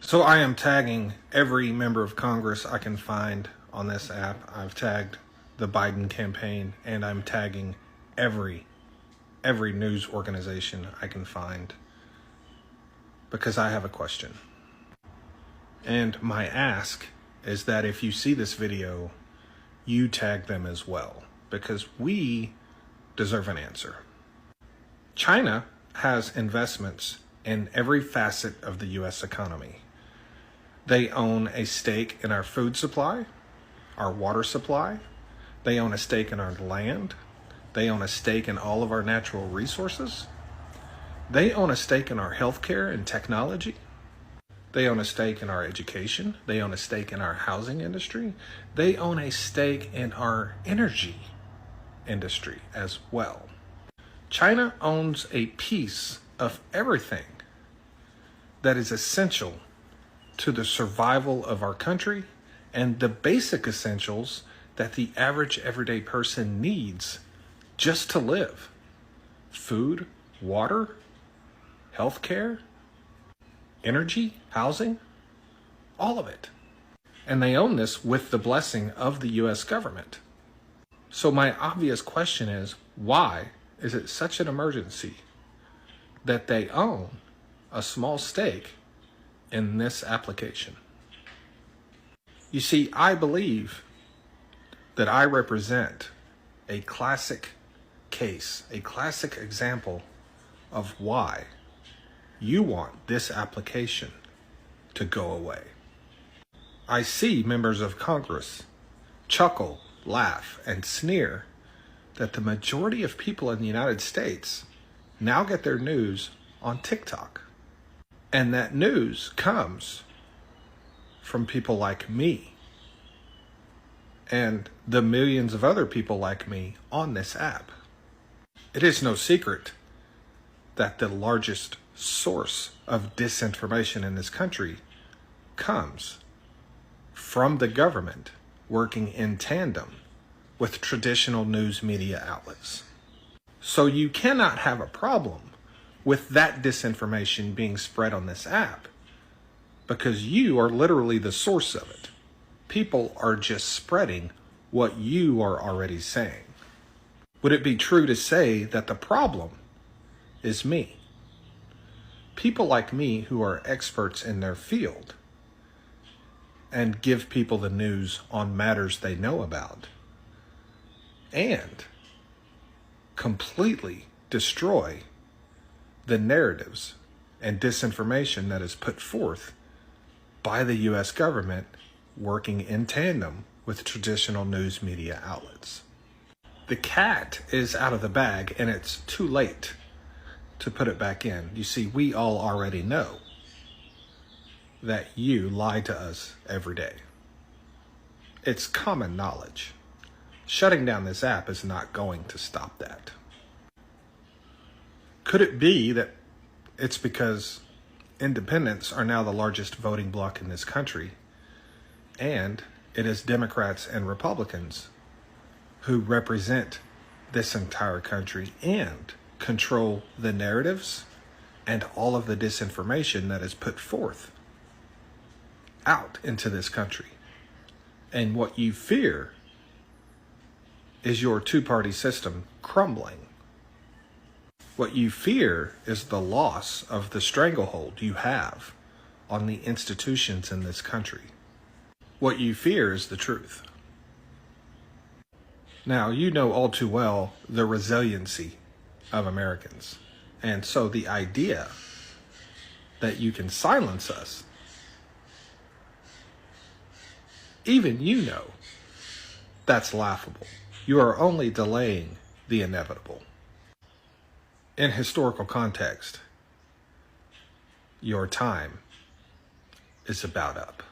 So I am tagging every member of Congress I can find on this app. I've tagged the Biden campaign, and I'm tagging every news organization I can find because I have a question. And my ask is that if you see this video, you tag them as well, because we deserve an answer. China has investments in every facet of the U.S. economy. They own a stake in our food supply, our water supply. They own a stake in our land. They own a stake in all of our natural resources. They own a stake in our healthcare and technology. They own a stake in our education. They own a stake in our housing industry. They own a stake in our energy industry as well. China owns a piece of everything that is essential to the survival of our country and the basic essentials that the average everyday person needs just to live. Food, water, healthcare, energy, housing, all of it. And they own this with the blessing of the US government. So my obvious question is, why is it such an emergency that they own a small stake in this application? You see, I believe that I represent a classic case, a classic example of why you want this application to go away. I see members of Congress chuckle, laugh, and sneer that the majority of people in the United States now get their news on TikTok. And that news comes from people like me and the millions of other people like me on this app. It is no secret that the largest source of disinformation in this country comes from the government working in tandem with traditional news media outlets. So you cannot have a problem with that disinformation being spread on this app because you are literally the source of it. People are just spreading what you are already saying. Would it be true to say that the problem is me? People like me who are experts in their field and give people the news on matters they know about and completely destroy the narratives and disinformation that is put forth by the U.S. government working in tandem with traditional news media outlets. The cat is out of the bag and it's too late to put it back in. You see, we all already know that you lie to us every day. It's common knowledge. Shutting down this app is not going to stop that. Could it be that it's because independents are now the largest voting bloc in this country, and it is Democrats and Republicans who represent this entire country and control the narratives and all of the disinformation that is put forth out into this country? And what you fear is your two-party system crumbling. What you fear is the loss of the stranglehold you have on the institutions in this country. What you fear is the truth. Now, you know all too well the resiliency of Americans. And so the idea that you can silence us, even you know, that's laughable. You are only delaying the inevitable. In historical context, your time is about up.